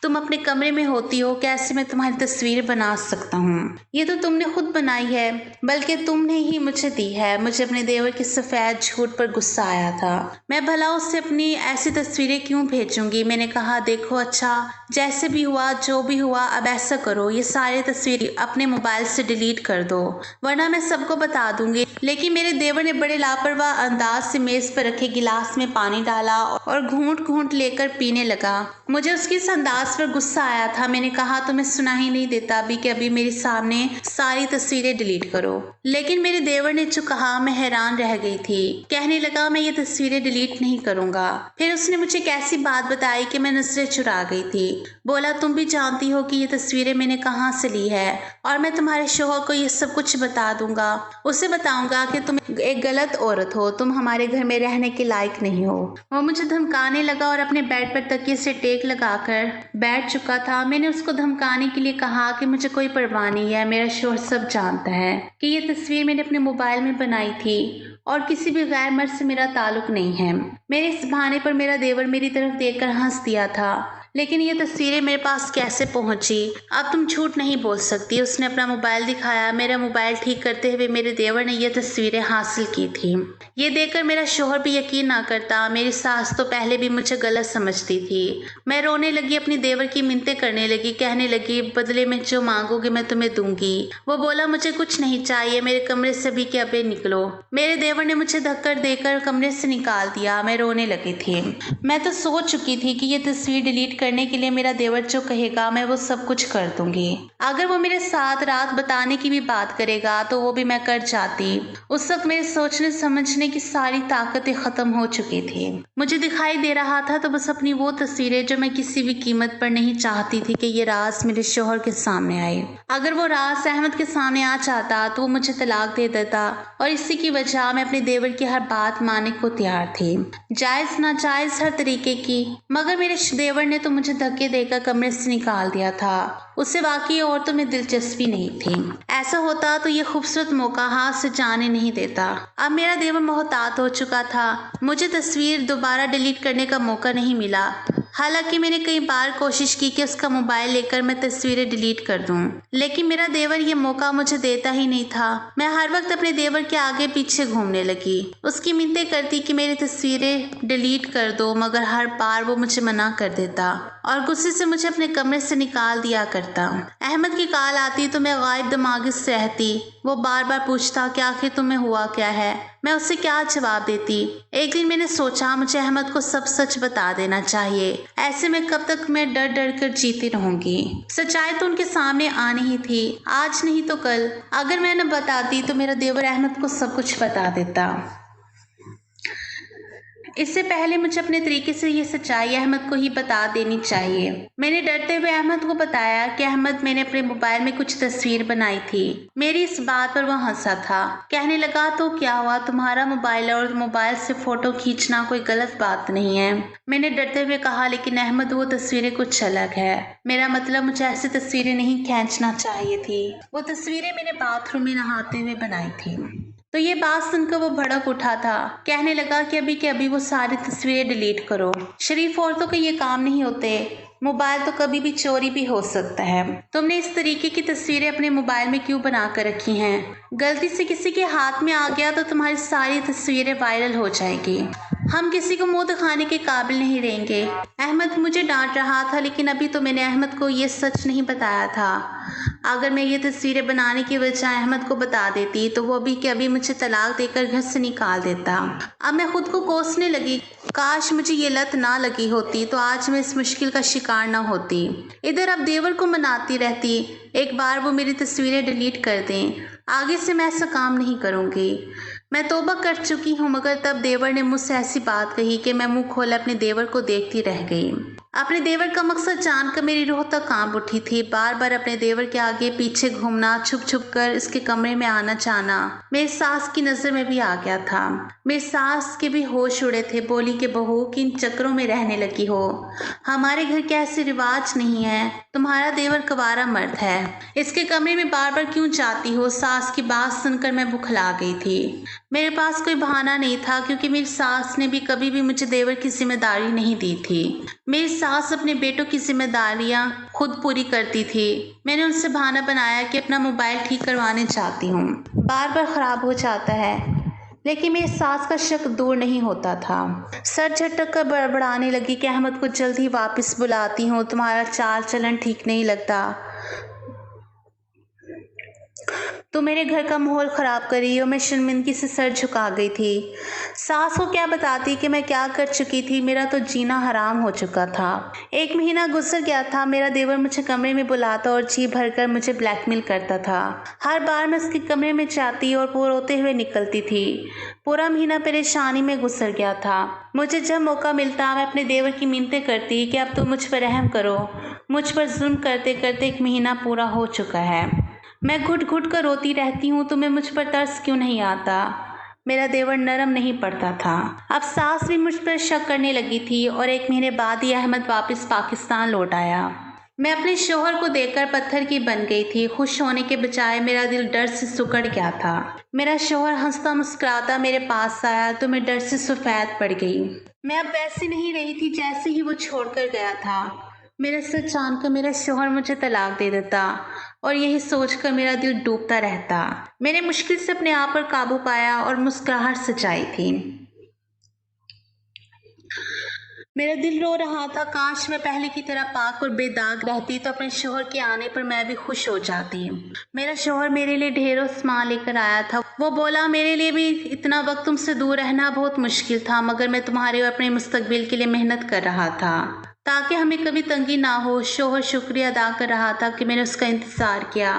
तुम अपने कमरे में होती हो, कैसे मैं तुम्हारी तस्वीर बना सकता हूँ? ये तो तुमने खुद बनाई है, बल्कि तुमने ही मुझे दी है। मुझे अपने देवर के सफेद झूठ पर गुस्सा आया था। मैं भला उससे अपनी ऐसी तस्वीरें क्यों भेजूंगी? मैंने कहा, देखो अच्छा, जैसे भी हुआ जो भी हुआ, अब ऐसा करो, ये सारी तस्वीरें अपने मोबाइल से डिलीट कर दो, वरना मैं सबको बता दूंगी। लेकिन मेरे देवर ने बड़े लापरवाह अंदाज से मेज पर रखे गिलास में पानी डाला और घूंट घूंट लेकर पीने लगा। मुझे उसकी इस अंदाज पर गुस्सा आया था। मैंने कहा, तुम्हें सुना ही नहीं देता अभी कि अभी मेरे सामने सारी तस्वीरें डिलीट करो? लेकिन मेरे देवर ने जो कहा, मैं हैरान रह गई थी। कहने लगा, मैं ये तस्वीरें डिलीट नहीं करूंगा। फिर उसने मुझे एक ऐसी बात बताई कि मैं नजरें चुरा गई थी। बोला, तुम भी जानती हो कि ये तस्वीरें मैंने कहाँ से ली है, और मैं तुम्हारे शोहर को ये सब कुछ बता दूंगा। उसे बताऊंगा कि तुम एक गलत औरत हो, तुम हमारे घर में रहने के लायक नहीं हो। वो मुझे धमकाने लगा और अपने बेड पर तकिए से टेक लगाकर बैठ चुका था। मैंने उसको धमकाने के लिए कहा कि मुझे कोई परवाह नहीं है, मेरा शोहर सब जानता है कि ये तस्वीर मैंने अपने मोबाइल में बनाई थी और किसी भी गैर मर्द से मेरा ताल्लुक नहीं है। मेरे इस बहाने पर मेरा देवर मेरी तरफ देखकर हंस दिया था। लेकिन ये तस्वीरें मेरे पास कैसे पहुंची? अब तुम झूठ नहीं बोल सकती। उसने अपना मोबाइल दिखाया। मेरा मोबाइल ठीक करते हुए मेरे देवर ने ये तस्वीरें हासिल की थी। ये देखकर मेरा शोहर भी यकीन ना करता। मेरी सास तो पहले भी मुझे गलत समझती थी। मैं रोने लगी, अपनी देवर की मिन्नतें करने लगी, कहने लगी, बदले में जो मांगोगे मैं तुम्हें दूंगी। वो बोला, मुझे कुछ नहीं चाहिए, मेरे कमरे से भी के अबे निकलो। मेरे देवर ने मुझे धक्कर देकर कमरे से निकाल दिया। मैं रोने लगी थी। मैं तो सोच चुकी थी कि ये तस्वीर डिलीट करने के लिए मेरा देवर जो कहेगा मैं वो सब कुछ कर दूंगी। अगर वो मेरे साथ रात बताने की भी बात करेगा तो वो भी मैं कर जाती। उस वक्त मेरे सोचने समझने की सारी ताकतें खत्म हो चुकी थी। मुझे दिखाई दे रहा था तो बस अपनी वो तस्वीरें जो मैं किसी भी कीमत पर नहीं चाहती थी कि ये राज मेरे शोहर के सामने आए। अगर वो राज अहमद के सामने आ जाता तो वो मुझे तलाक दे देता, और इसी की वजह मैं अपने देवर की हर बात मानने को तैयार थी, जायज नाजायज हर तरीके की। मगर मेरे देवर ने तो मुझे धक्के देकर कमरे से निकाल दिया था। उसे वाकई औरतों में दिलचस्पी नहीं थी। ऐसा होता तो ये खूबसूरत मौका हाथ से जाने नहीं देता। अब मेरा देवर मोहतात हो चुका था। मुझे तस्वीर दोबारा डिलीट करने का मौका नहीं मिला। हालांकि मैंने कई बार कोशिश की कि उसका मोबाइल लेकर मैं तस्वीरें डिलीट कर दूं, लेकिन मेरा देवर ये मौका मुझे देता ही नहीं था। मैं हर वक्त अपने देवर के आगे पीछे घूमने लगी, उसकी मिन्नतें करती कि मेरी तस्वीरें डिलीट कर दो, मगर हर बार वो मुझे मना कर देता और गुस्से से मुझे अपने कमरे से निकाल दिया करता। अहमद की कॉल आती तो मैं गायब दिमागी से रहती। वो बार बार पूछता कि आखिर तुम्हें हुआ क्या है। मैं उससे क्या जवाब देती? एक दिन मैंने सोचा मुझे अहमद को सब सच बता देना चाहिए। ऐसे में कब तक मैं डर डर कर जीती रहूंगी? सच्चाई तो उनके सामने आनी ही थी, आज नहीं तो कल। अगर मैं न बताती तो मेरा देवर अहमद को सब कुछ बता देता। इससे पहले मुझे अपने तरीके से ये सच्चाई अहमद को ही बता देनी चाहिए। मैंने डरते हुए अहमद को बताया कि अहमद, मैंने अपने मोबाइल में कुछ तस्वीर बनाई थी। मेरी इस बात पर वह हंसा था। कहने लगा, तो क्या हुआ, तुम्हारा मोबाइल है और मोबाइल से फोटो खींचना कोई गलत बात नहीं है। मैंने डरते हुए कहा, लेकिन अहमद वो तस्वीरें कुछ अलग है। मेरा मतलब मुझे ऐसी तस्वीरें नहीं खींचना चाहिए थी। वो तस्वीरें मैंने बाथरूम में नहाते हुए बनाई थी। तो ये बात सुनकर वो भड़क उठा था। कहने लगा कि अभी वो सारी तस्वीरें डिलीट करो। शरीफ औरतों के ये काम नहीं होते। मोबाइल तो कभी भी चोरी भी हो सकता है। तुमने इस तरीके की तस्वीरें अपने मोबाइल में क्यों बना कर रखी हैं? गलती से किसी के हाथ में आ गया तो तुम्हारी सारी तस्वीरें वायरल हो जाएगी। हम किसी को मुंह दिखाने के काबिल नहीं रहेंगे। अहमद मुझे डांट रहा था, लेकिन अभी तो मैंने अहमद को ये सच नहीं बताया था। अगर मैं ये तस्वीरें बनाने की बजाय अहमद को बता देती तो वो अभी के अभी मुझे तलाक देकर घर से निकाल देता। अब मैं खुद को कोसने लगी, काश मुझे ये लत ना लगी होती तो आज मैं इस मुश्किल का शिकार ना होती। इधर अब देवर को मनाती रहती, एक बार वो मेरी तस्वीरें डिलीट कर दें। आगे से मैं ऐसा काम नहीं करूँगी। मैं तौबा कर चुकी हूँ, मगर तब देवर ने मुझसे ऐसी बात कही कि मैं मुंह खोले अपने देवर को देखती रह गई। अपने देवर का मकसद जानकर मेरी रूह तक कांप उठी थी। बार बार अपने देवर के आगे पीछे घूमना, छुप छुप कर इसके कमरे में आना जाना मेरी सास की नजर में भी आ गया था। मेरी सास के भी होश उड़े थे। बोली कि बहू किन चक्करों में रहने लगी हो, हमारे घर के ऐसे रिवाज नहीं है, तुम्हारा देवर कुंवारा मर्द है, इसके कमरे में बार बार क्यों जाती हो। सास की बात सुनकर मैं बुखला गई थी। मेरे पास कोई बहाना नहीं था, क्योंकि मेरी सास ने भी कभी भी मुझे देवर की जिम्मेदारी नहीं दी थी। मेरी सास अपने बेटों की जिम्मेदारियां खुद पूरी करती थी। मैंने उनसे बहाना बनाया कि अपना मोबाइल ठीक करवाने चाहती हूँ, बार बार ख़राब हो जाता है, लेकिन मेरी सास का शक दूर नहीं होता था। सर झटक कर बड़बड़ाने लगी कि अहमद को जल्द ही वापस बुलाती हूँ, तुम्हारा चाल चलन ठीक नहीं लगता, तो मेरे घर का माहौल ख़राब कर रही हो। मैं शर्मिंदगी से सर झुका गई थी। सास को क्या बताती कि मैं क्या कर चुकी थी। मेरा तो जीना हराम हो चुका था। 1 महीना गुजर गया था। मेरा देवर मुझे कमरे में बुलाता और जी भरकर मुझे ब्लैकमेल करता था। हर बार मैं उसके कमरे में जाती और वो रोते हुए निकलती थी। पूरा महीना परेशानी में गुजर गया था। मुझे जब मौका मिलता मैं अपने देवर की मिन्नतें करती कि अब तो मुझ पर रहम करो। मुझ पर जुल्म करते करते 1 महीना पूरा हो चुका है। मैं घुट घुट कर रोती रहती हूँ, तुम्हें मुझ पर तरस क्यों नहीं आता। मेरा देवर नरम नहीं पड़ता था। अब सास भी मुझ पर शक करने लगी थी और 1 महीने बाद ही अहमद वापस पाकिस्तान लौट आया। मैं अपने शोहर को देखकर पत्थर की बन गई थी। खुश होने के बजाय मेरा दिल डर से सिकुड़ गया था। मेरा शोहर हंसता मुस्कुराता मेरे पास आया तो मैं डर से सफेद पड़ गई। मैं अब वैसी नहीं रही थी जैसे ही वो छोड़कर गया था। मेरा सच जानकर मेरा शोहर मुझे तलाक दे देता और यही सोचकर मेरा दिल डूबता रहता। मैंने मुश्किल से अपने आप पर काबू पाया और मुस्कुराहट सजाई थी। मेरा दिल रो रहा था, काश मैं पहले की तरह पाक और बेदाग रहती तो अपने शोहर के आने पर मैं भी खुश हो जाती। मेरा शोहर मेरे लिए ढेरों सामान लेकर आया था। वो बोला, मेरे लिए भी इतना वक्त तुमसे दूर रहना बहुत मुश्किल था, मगर मैं तुम्हारे और अपने मुस्तकबिल के लिए मेहनत कर रहा था ताकि हमें कभी तंगी ना हो। शोहर शुक्रिया अदा कर रहा था कि मैंने उसका इंतजार किया।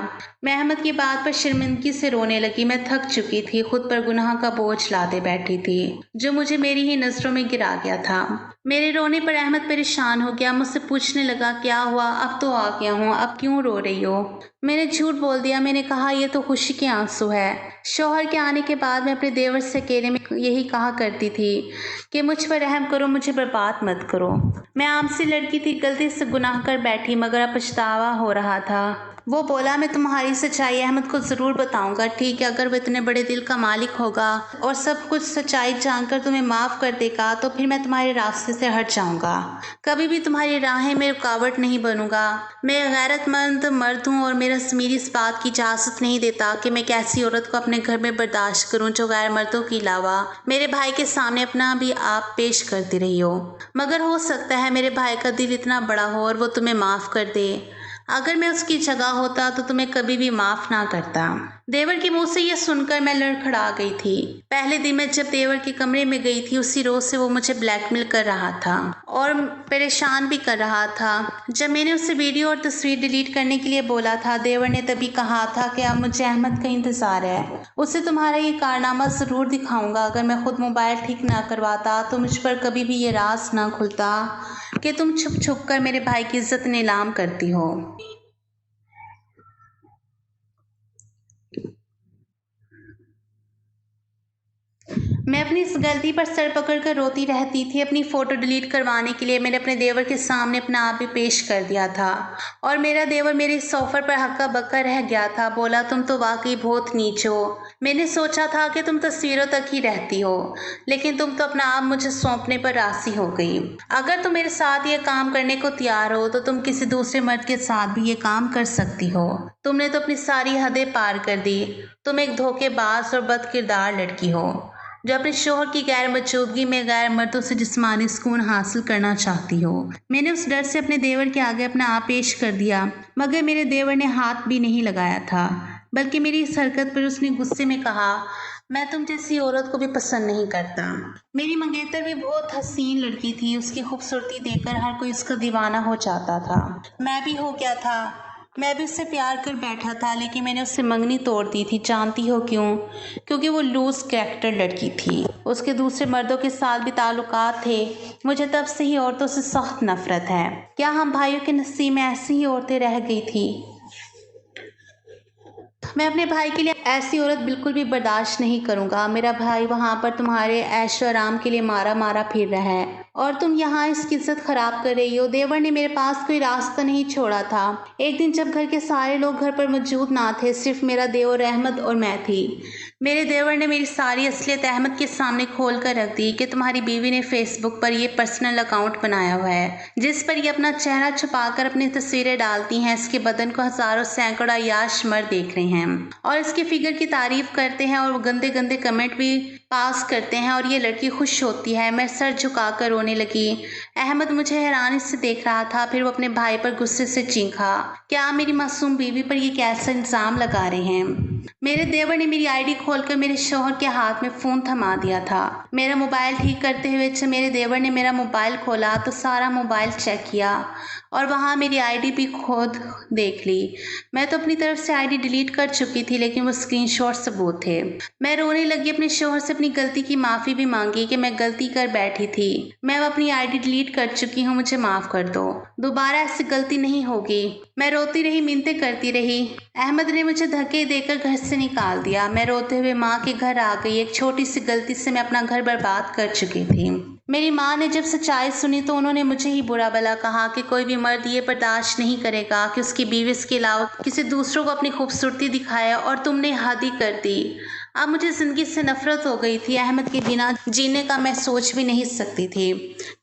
मैं अहमद की बात पर शर्मिंदगी से रोने लगी। मैं थक चुकी थी, खुद पर गुनाह का बोझ लादे बैठी थी जो मुझे मेरी ही नजरों में गिरा गया था। मेरे रोने पर अहमद परेशान हो गया। मुझसे पूछने लगा, क्या हुआ, अब तो आ गया हूँ, अब क्यों रो रही हो। मैंने झूठ बोल दिया। मैंने कहा, ये तो खुशी के आंसू है। शौहर के आने के बाद मैं अपने देवर से अकेले में यही कहा करती थी कि मुझ पर रहम करो, मुझे बर्बाद मत करो। मैं आम सी लड़की थी, गलती से गुनाह कर बैठी, मगर अब पछतावा हो रहा था। वो बोला, मैं तुम्हारी सच्चाई अहमद को ज़रूर बताऊंगा। ठीक है, अगर वो इतने बड़े दिल का मालिक होगा और सब कुछ सच्चाई जानकर तुम्हें माफ़ कर देगा तो फिर मैं तुम्हारे रास्ते से हट जाऊंगा। कभी भी तुम्हारी राहें में रुकावट नहीं बनूंगा। मैं गैरतमंद मर्द हूँ और मेरा ज़मीर इस बात की इजाज़त नहीं देता कि मैं कैसी औरत को अपने घर में बर्दाश्त करूँ जो गैर मर्दों के अलावा मेरे भाई के सामने अपना भी आप पेश करती रही हो। मगर हो सकता है मेरे भाई का दिल इतना बड़ा हो और वो तुम्हें माफ़ कर दे। अगर मैं उसकी जगह होता तो तुम्हें कभी भी माफ ना करता। देवर के मुंह से यह सुनकर मैं लड़खड़ा गई थी। पहले दिन मैं जब देवर के कमरे में गई थी उसी रोज से वो मुझे ब्लैकमेल कर रहा था और परेशान भी कर रहा था। जब मैंने उससे वीडियो और तस्वीर डिलीट करने के लिए बोला था, देवर ने तभी कहा था कि अब मुझे अहमद का इंतजार है, उसे तुम्हारा ये कारनामा जरूर दिखाऊंगा। अगर मैं खुद मोबाइल ठीक ना करवाता तो मुझ पर कभी भी ये राज ना खुलता कि तुम छुप छुप कर मेरे भाई की इज्जत नीलाम करती हो। मैं अपनी इस गलती पर सर पकड़कर रोती रहती थी। अपनी फ़ोटो डिलीट करवाने के लिए मैंने अपने देवर के सामने अपना आप भी पेश कर दिया था और मेरा देवर मेरे सोफर पर हक्का बक्का रह गया था। बोला, तुम तो वाकई बहुत नीच हो। मैंने सोचा था कि तुम तस्वीरों तक ही रहती हो, लेकिन तुम तो अपना आप मुझे सौंपने पर राज़ी हो गई। अगर तुम मेरे साथ ये काम करने को तैयार हो तो तुम किसी दूसरे मर्द के साथ भी ये काम कर सकती हो। तुमने तो अपनी सारी हदें पार कर दी। तुम एक धोखेबाज और बदकिरदार लड़की हो। जो अपने शोहर की गैर मौजूदगी में गैर मर्दों से जिस्मानी सुकून हासिल करना चाहती हो। मैंने उस डर से अपने देवर के आगे अपना आप पेश कर दिया, मगर मेरे देवर ने हाथ भी नहीं लगाया था, बल्कि मेरी इस हरकत पर उसने गुस्से में कहा, मैं तुम जैसी औरत को भी पसंद नहीं करता। मेरी मंगेतर भी बहुत हसीन लड़की थी, उसकी खूबसूरती देखकर हर कोई उसका दीवाना हो जाता था। मैं भी हो गया था, मैं भी उससे प्यार कर बैठा था, लेकिन मैंने उससे मंगनी तोड़ दी थी। जानती हो क्यों? क्योंकि वो लूज कैरेक्टर लड़की थी, उसके दूसरे मर्दों के साथ भी ताल्लुकात थे। मुझे तब से ही औरतों से सख्त नफरत है। क्या हम भाइयों के नसीब में ऐसी ही औरतें रह गई थी? मैं अपने भाई के लिए ऐसी औरत बिल्कुल भी बर्दाश्त नहीं करूँगा। मेरा भाई वहाँ पर तुम्हारे ऐशो आराम के लिए मारा मारा फिर रहा है और तुम यहाँ इसकी इज्जत खराब कर रही हो। देवर ने मेरे पास कोई रास्ता नहीं छोड़ा था। एक दिन जब घर के सारे लोग घर पर मौजूद ना थे, सिर्फ मेरा देवर अहमद और मैं थी, मेरे देवर ने मेरी सारी असलियत अहमद के सामने खोल कर रख दी कि तुम्हारी बीवी ने फेसबुक पर ये पर्सनल अकाउंट बनाया हुआ है, जिस पर ये अपना चेहरा छुपाकर अपनी तस्वीरें डालती हैं। इसके बदन को हजारों सैकड़ों अय्याश मर्द देख रहे हैं और इसके फिगर की तारीफ करते हैं और वो गंदे गंदे कमेंट भी पास करते हैं और ये लड़की खुश होती है। मैं सर झुकाकर रोने लगी। अहमद मुझे हैरानी से देख रहा था, फिर वो अपने भाई पर गुस्से से चीखा, क्या मेरी मासूम बीवी पर ये कैसा इल्जाम लगा रहे हैं? मेरे देवर ने मेरी आईडी खोलकर मेरे शौहर के हाथ में फ़ोन थमा दिया था। मेरा मोबाइल ठीक करते हुए जब मेरे देवर ने मेरा मोबाइल खोला तो सारा मोबाइल चेक किया और वहाँ मेरी आईडी भी खुद देख ली। मैं तो अपनी तरफ से आईडी डिलीट कर चुकी थी, लेकिन वो स्क्रीनशॉट सबूत थे। मैं रोने लगी, अपने शौहर से अपनी गलती की माफ़ी भी मांगी कि मैं गलती कर बैठी थी। मैं अपनी आईडी डिलीट कर चुकी हूँ, मुझे माफ़ कर दो, दोबारा ऐसी गलती नहीं होगी। मैं रोती रही, मिन्नतें करती रही। अहमद ने मुझे धक्के देकर घर से निकाल दिया। मैं रोते हुए माँ के घर आ गई। एक छोटी सी गलती से मैं अपना घर बर्बाद कर चुकी थी। मेरी माँ ने जब सच्चाई सुनी तो उन्होंने मुझे ही बुरा भला कहा कि कोई भी मर्द ये बर्दाश्त नहीं करेगा कि उसकी बीवी के अलावा किसी दूसरों को अपनी खूबसूरती दिखाए, और तुमने हद ही कर दी। अब मुझे ज़िंदगी से नफरत हो गई थी। अहमद के बिना जीने का मैं सोच भी नहीं सकती थी।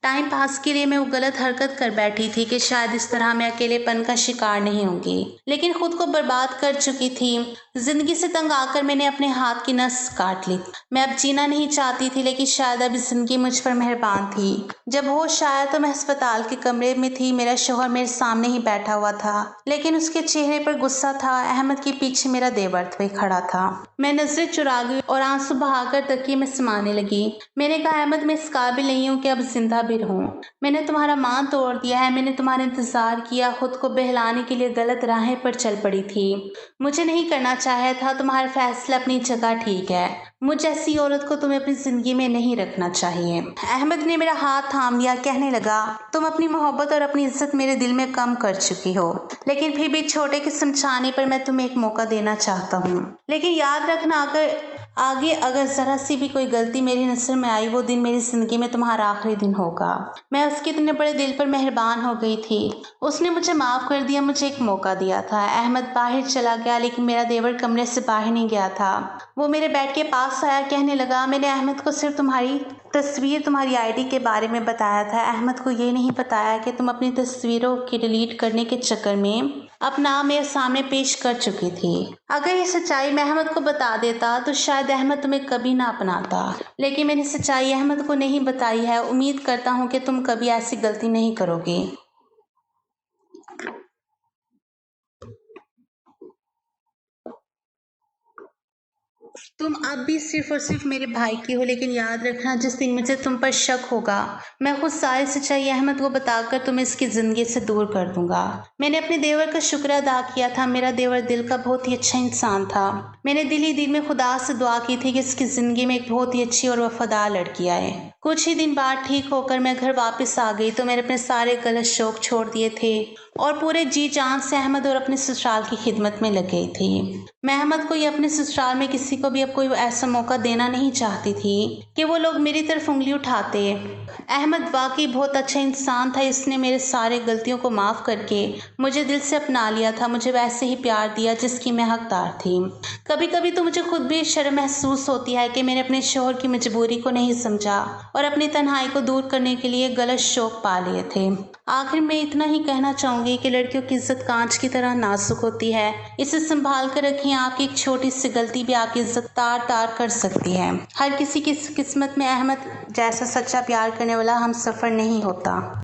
टाइम पास के लिए मैं वो गलत हरकत कर बैठी थी कि शायद इस तरह मैं अकेलेपन का शिकार नहीं होंगी, लेकिन खुद को बर्बाद कर चुकी थी। जिंदगी से तंग आकर मैंने अपने हाथ की नस काट ली। मैं अब जीना नहीं चाहती थी, लेकिन शायद अब जिंदगी मुझ पर मेहरबान थी। जब होश आया तो मैं अस्पताल के कमरे में थी। मेरा शौहर मेरे सामने ही बैठा हुआ था, लेकिन उसके चेहरे पर गुस्सा था। अहमद के पीछे मेरा देवर भी खड़ा था। मैं नजरें चुरा गई और आंसू बहाकर तकिए में समाने लगी। मैंने कहा, अहमद, मैं इस काबिल नहीं हूँ कि अब जिंदा भी रहूं। मैंने तुम्हारा मान तोड़ दिया है। मैंने तुम्हारा इंतजार किया, खुद को बहलाने के लिए गलत राहें पर चल पड़ी थी। मुझे नहीं करना चाहा था। तुम्हारा फैसला अपनी जगह ठीक है। मुझ ऐसी औरत को तुम्हें अपनी जिंदगी में नहीं रखना चाहिए। अहमद ने मेरा हाथ थाम लिया, कहने लगा, तुम अपनी मोहब्बत और अपनी इज्जत मेरे दिल में कम कर चुकी हो, लेकिन फिर भी छोटे के समझाने पर मैं तुम्हें एक मौका देना चाहता हूँ। लेकिन याद रखना, आगे अगर जरा सी भी कोई गलती मेरी नजर में आई, वो दिन मेरी जिंदगी में तुम्हारा आखिरी दिन होगा। मैं उसके इतने बड़े दिल पर मेहरबान हो गई थी। उसने मुझे माफ कर दिया, मुझे एक मौका दिया था। अहमद बाहर चला गया, लेकिन मेरा देवर कमरे से बाहर नहीं गया था। वो मेरे बेड के पास आया, कहने लगा, मैंने अहमद को सिर्फ तुम्हारी तस्वीर, तुम्हारी आईडी के बारे में बताया था। अहमद को ये नहीं बताया कि तुम अपनी तस्वीरों की डिलीट करने के चक्कर में अपना मेरे सामने पेश कर चुकी थी। अगर ये सच्चाई मैं अहमद को बता देता तो शायद अहमद तुम्हें कभी ना अपनाता, लेकिन मैंने सच्चाई अहमद को नहीं बताई है। उम्मीद करता हूँ कि तुम कभी ऐसी गलती नहीं करोगी। तुम अब भी सिर्फ और सिर्फ मेरे भाई की हो, लेकिन याद रखना, जिस दिन मुझे तुम पर शक होगा, मैं खुद सारी सच्चाई अहमद को बताकर तुम्हें इसकी जिंदगी से दूर कर दूंगा। मैंने अपने देवर का शुक्र अदा किया था। मेरा देवर दिल का बहुत ही अच्छा इंसान था। मैंने दिल ही दिल में खुदा से दुआ की थी कि इसकी जिंदगी में एक बहुत ही अच्छी और वफादार लड़की आए। कुछ ही दिन बाद ठीक होकर मैं घर वापस आ गई तो मैंने अपने सारे गलत शौक छोड़ दिए थे और पूरे जी जान से अहमद और अपने ससुराल की खिदमत में लग गई थी। मैं अहमद को या अपने ससुराल में किसी को भी अब कोई ऐसा मौका देना नहीं चाहती थी कि वो लोग मेरी तरफ उंगली उठाते। अहमद वाकई बहुत अच्छा इंसान था। इसने मेरे सारे गलतियों को माफ़ करके मुझे दिल से अपना लिया था, मुझे वैसे ही प्यार दिया जिसकी मैं हकदार थी। कभी कभी तो मुझे खुद भी शर्म महसूस होती है कि मैंने अपने शौहर की मजबूरी को नहीं समझा और अपनी तन्हाई को दूर करने के लिए गलत शौक पा लिए थे। आखिर में इतना ही कहना चाहूँगी चाहूँगी कि लड़कियों की इज्जत कांच की तरह नाजुक होती है। इसे संभाल कर रखें, आपकी एक छोटी सी गलती भी आपकी इज्जत तार तार कर सकती है। हर किसी की किस्मत में अहमद जैसा सच्चा प्यार करने वाला हम सफ़र नहीं होता।